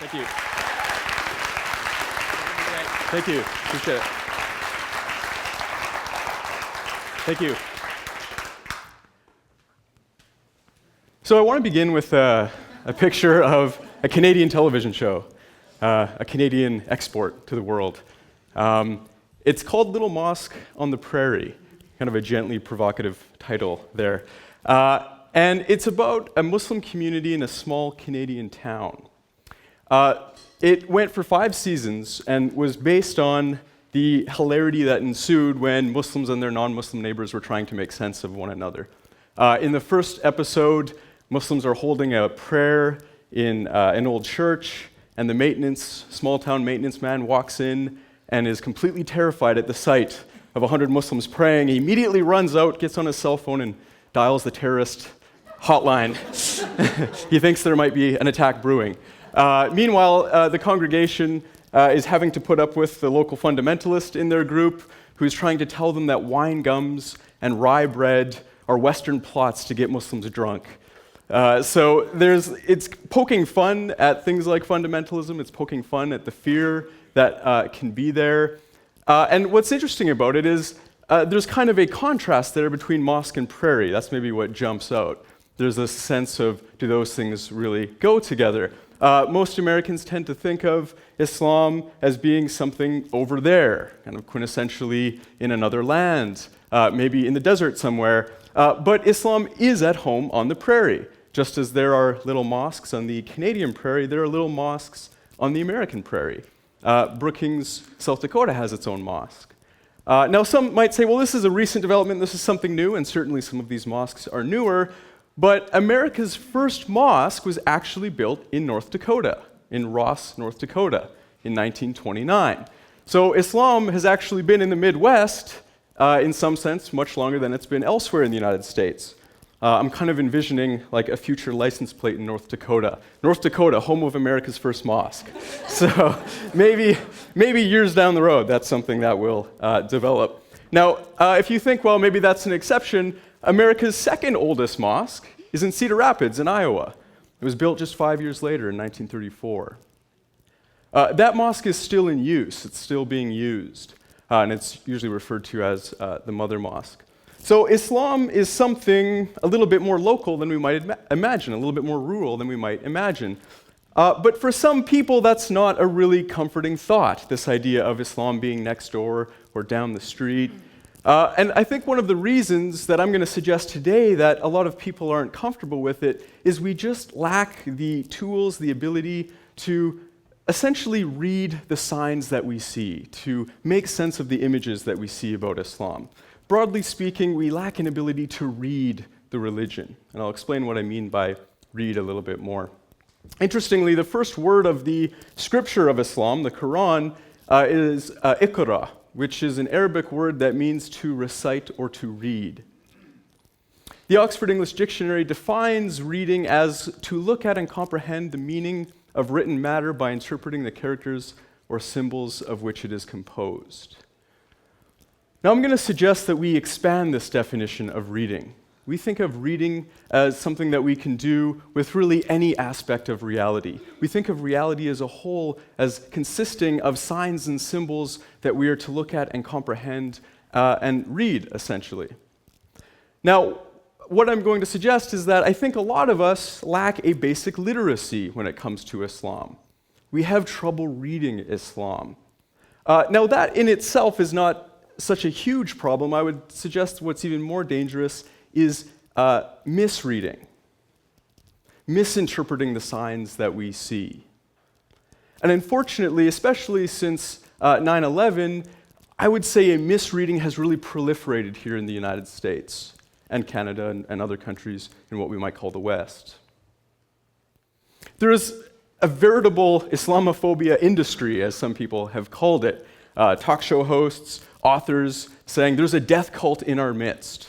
Thank you. Thank you. Appreciate it. Thank you. So I want to begin with a picture of a Canadian television show, a Canadian export to the world. It's called Little Mosque on the Prairie, kind of a gently provocative title there. And it's about a Muslim community in a small Canadian town. It went for 5 seasons and was based on the hilarity that ensued when Muslims and their non-Muslim neighbors were trying to make sense of one another. In the first episode, Muslims are holding a prayer in an old church, and the small-town maintenance man walks in and is completely terrified at the sight of 100 Muslims praying. He immediately runs out, gets on his cell phone, and dials the terrorist hotline. He thinks there might be an attack brewing. Meanwhile, the congregation is having to put up with the local fundamentalist in their group who's trying to tell them that wine gums and rye bread are Western plots to get Muslims drunk. So it's poking fun at things like fundamentalism. It's poking fun at the fear that can be there. And what's interesting about it is there's kind of a contrast there between mosque and prairie. That's maybe what jumps out. There's a sense of, do those things really go together? Most Americans tend to think of Islam as being something over there, kind of quintessentially in another land, maybe in the desert somewhere. But Islam is at home on the prairie. Just as there are little mosques on the Canadian prairie, there are little mosques on the American prairie. Brookings, South Dakota has its own mosque. Now some might say, well, this is a recent development, this is something new, and certainly some of these mosques are newer, but America's first mosque was actually built in North Dakota, in Ross, North Dakota, in 1929. So Islam has actually been in the Midwest, in some sense, much longer than it's been elsewhere in the United States. I'm kind of envisioning like a future license plate in North Dakota. North Dakota, home of America's first mosque. So maybe years down the road, that's something that will develop. Now, if you think, well, maybe that's an exception, America's second oldest mosque is in Cedar Rapids in Iowa. It was built just 5 years later in 1934. That mosque is still in use. It's still being used. And it's usually referred to as the Mother Mosque. So Islam is something a little bit more local than we might imagine, a little bit more rural than we might imagine. But for some people, that's not a really comforting thought, this idea of Islam being next door or down the street. And I think one of the reasons that I'm going to suggest today that a lot of people aren't comfortable with it is we just lack the tools, the ability to essentially read the signs that we see, to make sense of the images that we see about Islam. Broadly speaking, we lack an ability to read the religion. And I'll explain what I mean by read a little bit more. Interestingly, the first word of the scripture of Islam, the Quran, is iqra, which is an Arabic word that means to recite or to read. The Oxford English Dictionary defines reading as to look at and comprehend the meaning of written matter by interpreting the characters or symbols of which it is composed. Now I'm going to suggest that we expand this definition of reading. We think of reading as something that we can do with really any aspect of reality. We think of reality as a whole as consisting of signs and symbols that we are to look at and comprehend and read, essentially. Now, what I'm going to suggest is that I think a lot of us lack a basic literacy when it comes to Islam. We have trouble reading Islam. Now, that in itself is not such a huge problem. I would suggest what's even more dangerous is misreading, misinterpreting the signs that we see. And unfortunately, especially since 9/11, I would say a misreading has really proliferated here in the United States and Canada and other countries in what we might call the West. There is a veritable Islamophobia industry, as some people have called it. Talk show hosts, authors saying there's a death cult in our midst.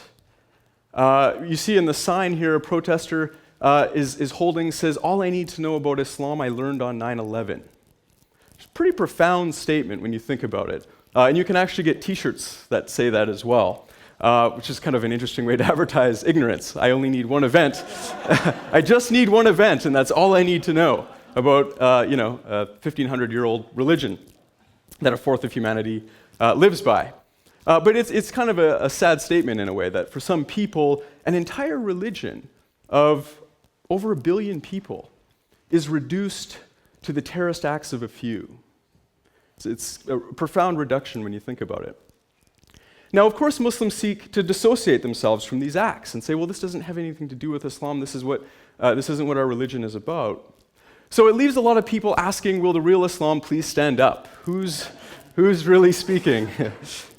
You see in the sign here, a protester is holding, says, all I need to know about Islam I learned on 9/11. It's a pretty profound statement when you think about it. And you can actually get t-shirts that say that as well, which is kind of an interesting way to advertise ignorance. I only need one event. I just need one event, and that's all I need to know. about a 1,500-year-old religion that a fourth of humanity lives by. But it's kind of a sad statement in a way that for some people, an entire religion of over 1 billion people is reduced to the terrorist acts of a few. It's a profound reduction when you think about it. Now, of course, Muslims seek to dissociate themselves from these acts and say, well, this doesn't have anything to do with Islam. This isn't what our religion is about. So it leaves a lot of people asking, will the real Islam please stand up? Who's really speaking?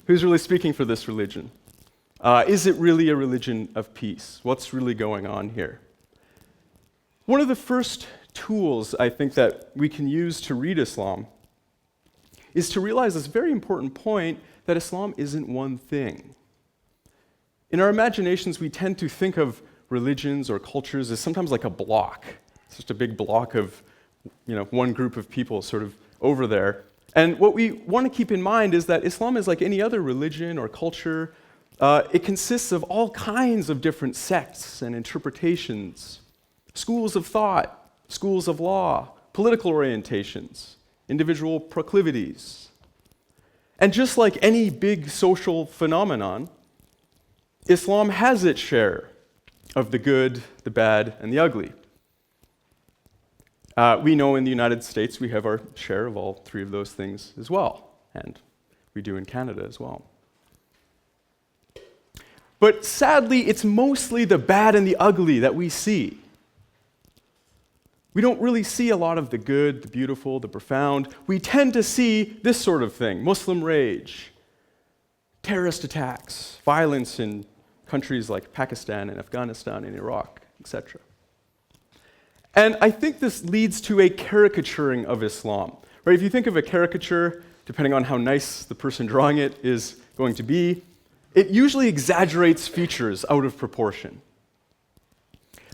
Who's really speaking for this religion? Is it really a religion of peace? What's really going on here? One of the first tools I think that we can use to read Islam is to realize this very important point that Islam isn't one thing. In our imaginations, we tend to think of religions or cultures as sometimes like a block. It's just a big block of one group of people sort of over there. And what we want to keep in mind is that Islam is like any other religion or culture. It consists of all kinds of different sects and interpretations, schools of thought, schools of law, political orientations, individual proclivities. And just like any big social phenomenon, Islam has its share of the good, the bad, and the ugly. We know in the United States we have our share of all three of those things as well, and we do in Canada as well. But sadly, it's mostly the bad and the ugly that we see. We don't really see a lot of the good, the beautiful, the profound. We tend to see this sort of thing: Muslim rage, terrorist attacks, violence in countries like Pakistan and Afghanistan and Iraq, etc. And I think this leads to a caricaturing of Islam. Right? If you think of a caricature, depending on how nice the person drawing it is going to be, it usually exaggerates features out of proportion.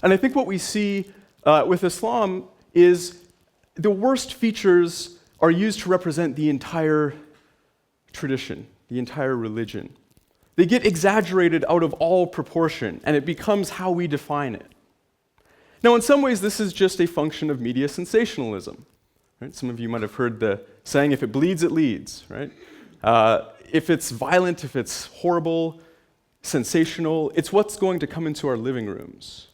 And I think what we see with Islam is the worst features are used to represent the entire tradition, the entire religion. They get exaggerated out of all proportion, and it becomes how we define it. Now, in some ways, this is just a function of media sensationalism. Right? Some of you might have heard the saying, if it bleeds, it leads. Right? If it's violent, if it's horrible, sensational, it's what's going to come into our living rooms.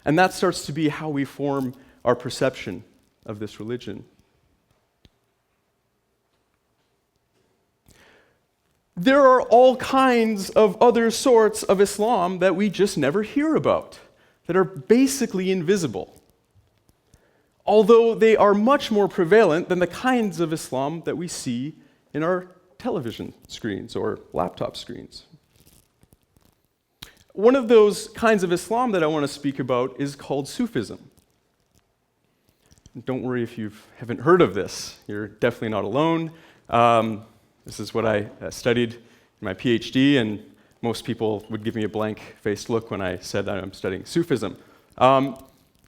And that starts to be how we form our perception of this religion. There are all kinds of other sorts of Islam that we just never hear about, that are basically invisible, although they are much more prevalent than the kinds of Islam that we see in our television screens or laptop screens. One of those kinds of Islam that I want to speak about is called Sufism. Don't worry if you haven't heard of this. You're definitely not alone. This is what I studied in my PhD, and most people would give me a blank-faced look when I said that I'm studying Sufism.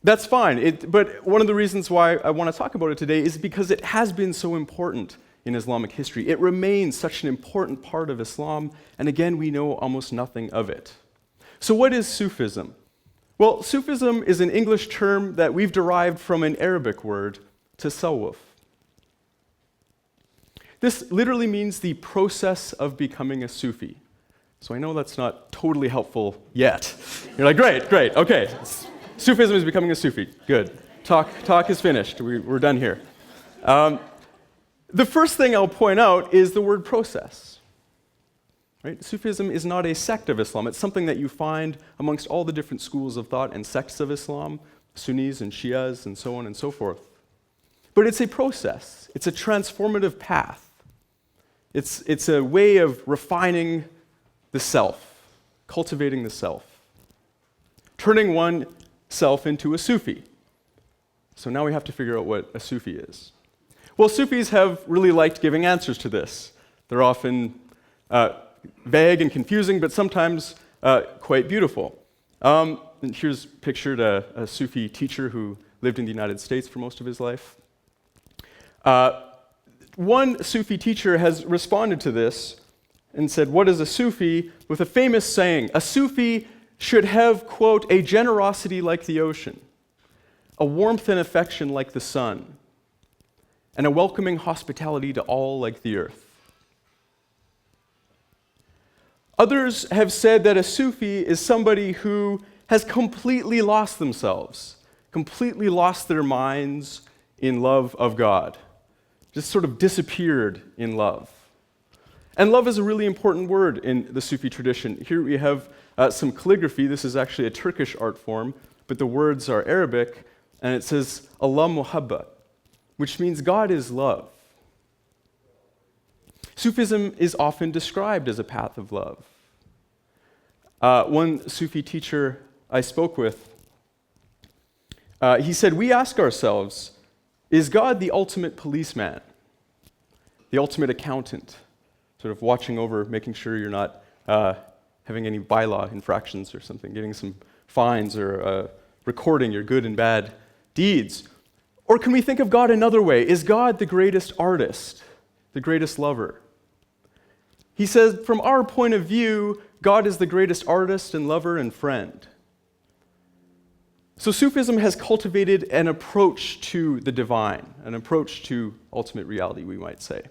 That's fine, but one of the reasons why I want to talk about it today is because it has been so important in Islamic history. It remains such an important part of Islam, and again, we know almost nothing of it. So what is Sufism? Well, Sufism is an English term that we've derived from an Arabic word, tasawwuf. This literally means the process of becoming a Sufi. So I know that's not totally helpful yet. You're like, great, okay. Sufism is becoming a Sufi. Good. Talk is finished. We're done here. The first thing I'll point out is the word process. Right? Sufism is not a sect of Islam. It's something that you find amongst all the different schools of thought and sects of Islam, Sunnis and Shias and so on and so forth. But it's a process. It's a transformative path. It's a way of refining the self, cultivating the self, turning one self into a Sufi. So now we have to figure out what a Sufi is. Well, Sufis have really liked giving answers to this. They're often vague and confusing, but sometimes quite beautiful. And here's pictured a Sufi teacher who lived in the United States for most of his life. One Sufi teacher has responded to this and said, what is a Sufi? With a famous saying, a Sufi should have, quote, a generosity like the ocean, a warmth and affection like the sun, and a welcoming hospitality to all like the earth. Others have said that a Sufi is somebody who has completely lost themselves, completely lost their minds in love of God, just sort of disappeared in love. And love is a really important word in the Sufi tradition. Here we have some calligraphy. This is actually a Turkish art form, but the words are Arabic, and it says Allah Muhabbat, which means God is love. Sufism is often described as a path of love. One Sufi teacher I spoke with, he said, we ask ourselves, is God the ultimate policeman, the ultimate accountant, sort of watching over, making sure you're not having any bylaw infractions or something, getting some fines or recording your good and bad deeds? Or can we think of God another way? Is God the greatest artist, the greatest lover? He says, from our point of view, God is the greatest artist and lover and friend. So Sufism has cultivated an approach to the divine, an approach to ultimate reality, we might say.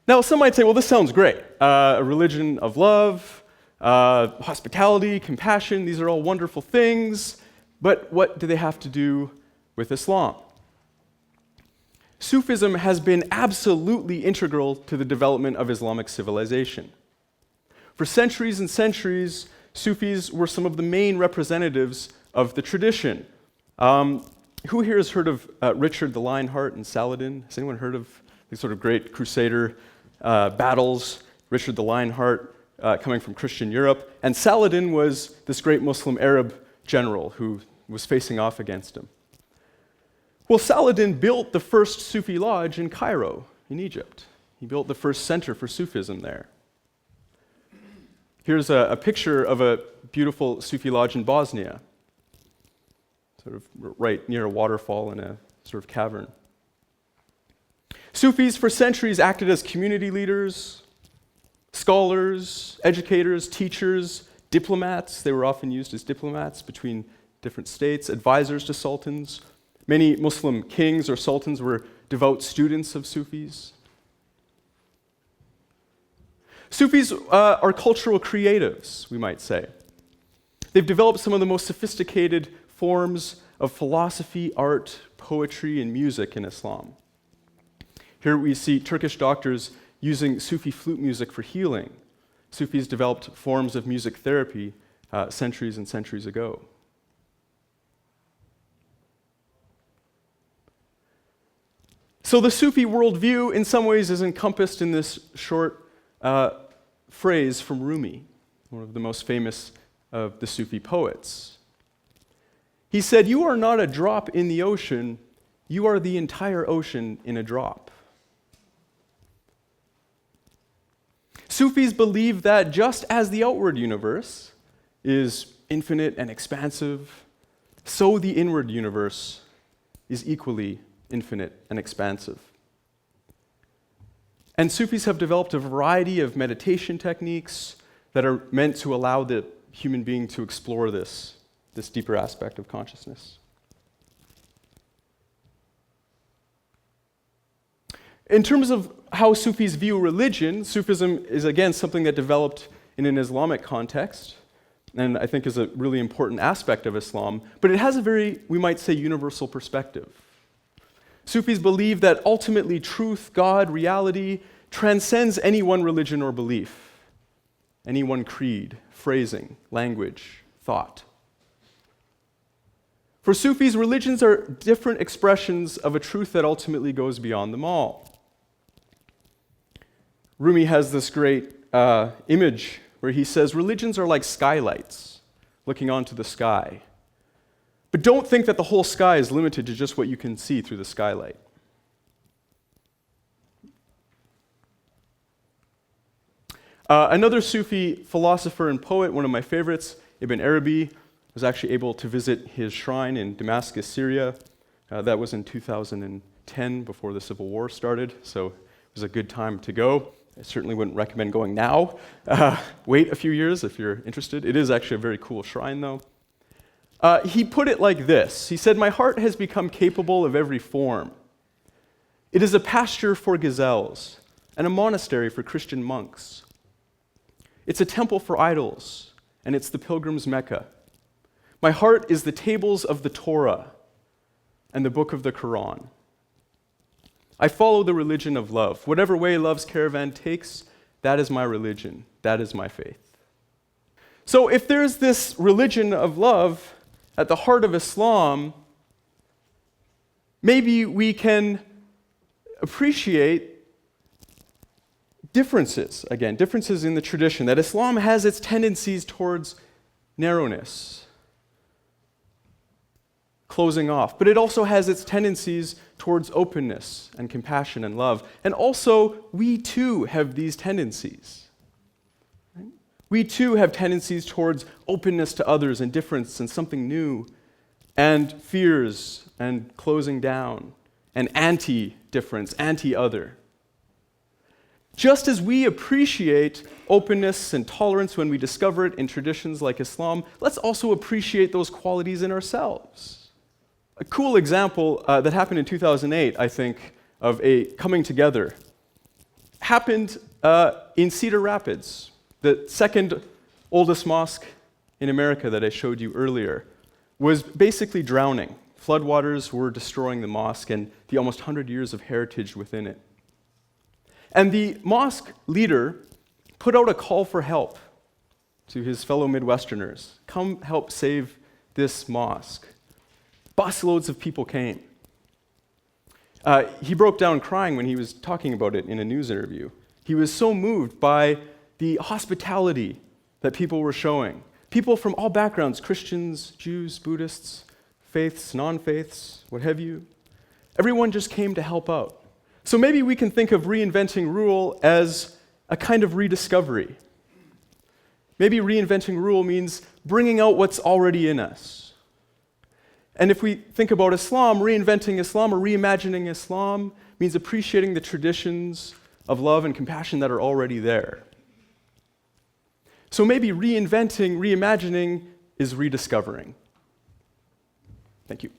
Now, some might say, well, this sounds great. A religion of love, hospitality, compassion, these are all wonderful things, but what do they have to do with Islam? Sufism has been absolutely integral to the development of Islamic civilization. For centuries and centuries, Sufis were some of the main representatives of the tradition. Who here has heard of Richard the Lionheart and Saladin? Has anyone heard of these sort of great crusader battles? Richard the Lionheart coming from Christian Europe, and Saladin was this great Muslim Arab general who was facing off against him. Well, Saladin built the first Sufi lodge in Cairo, in Egypt. He built the first center for Sufism there. Here's a picture of a beautiful Sufi lodge in Bosnia, sort of right near a waterfall in a sort of cavern. Sufis for centuries acted as community leaders, scholars, educators, teachers, diplomats. They were often used as diplomats between different states, advisors to sultans. Many Muslim kings or sultans were devout students of Sufis. Sufis are cultural creatives, we might say. They've developed some of the most sophisticated forms of philosophy, art, poetry, and music in Islam. Here we see Turkish doctors using Sufi flute music for healing. Sufis developed forms of music therapy centuries and centuries ago. So the Sufi worldview, in some ways, is encompassed in this short phrase from Rumi, one of the most famous of the Sufi poets. He said, "You are not a drop in the ocean, you are the entire ocean in a drop." Sufis believe that just as the outward universe is infinite and expansive, so the inward universe is equally infinite and expansive. And Sufis have developed a variety of meditation techniques that are meant to allow the human being to explore this deeper aspect of consciousness. In terms of how Sufis view religion, Sufism is again something that developed in an Islamic context, and I think is a really important aspect of Islam, but it has a very, we might say, universal perspective. Sufis believe that ultimately truth, God, reality, transcends any one religion or belief, any one creed, phrasing, language, thought. For Sufis, religions are different expressions of a truth that ultimately goes beyond them all. Rumi has this great image where he says, religions are like skylights looking onto the sky. But don't think that the whole sky is limited to just what you can see through the skylight. Another Sufi philosopher and poet, one of my favorites, Ibn Arabi, was actually able to visit his shrine in Damascus, Syria. That was in 2010, before the Civil War started, so it was a good time to go. I certainly wouldn't recommend going now. Wait a few years if you're interested. It is actually a very cool shrine, though. He put it like this. He said, "My heart has become capable of every form. It is a pasture for gazelles and a monastery for Christian monks. It's a temple for idols, and it's the pilgrim's Mecca. My heart is the tables of the Torah and the book of the Quran. I follow the religion of love. Whatever way love's caravan takes, that is my religion. That is my faith." So if there's this religion of love at the heart of Islam, maybe we can appreciate differences in the tradition, that Islam has its tendencies towards narrowness, closing off, but it also has its tendencies towards openness and compassion and love. And also, we too have these tendencies. Right? We too have tendencies towards openness to others and difference and something new, and fears and closing down and anti-difference, anti-other. Just as we appreciate openness and tolerance when we discover it in traditions like Islam, let's also appreciate those qualities in ourselves. A cool example that happened in 2008, I think, of a coming together happened in Cedar Rapids, the second oldest mosque in America that I showed you earlier, was basically drowning. Floodwaters were destroying the mosque and the almost 100 years of heritage within it. And the mosque leader put out a call for help to his fellow Midwesterners. Come help save this mosque. Busloads of people came. He broke down crying when he was talking about it in a news interview. He was so moved by the hospitality that people were showing. People from all backgrounds, Christians, Jews, Buddhists, faiths, non-faiths, what have you. Everyone just came to help out. So maybe we can think of reinventing rule as a kind of rediscovery. Maybe reinventing rule means bringing out what's already in us. And if we think about Islam, reinventing Islam or reimagining Islam means appreciating the traditions of love and compassion that are already there. So maybe reinventing, reimagining is rediscovering. Thank you.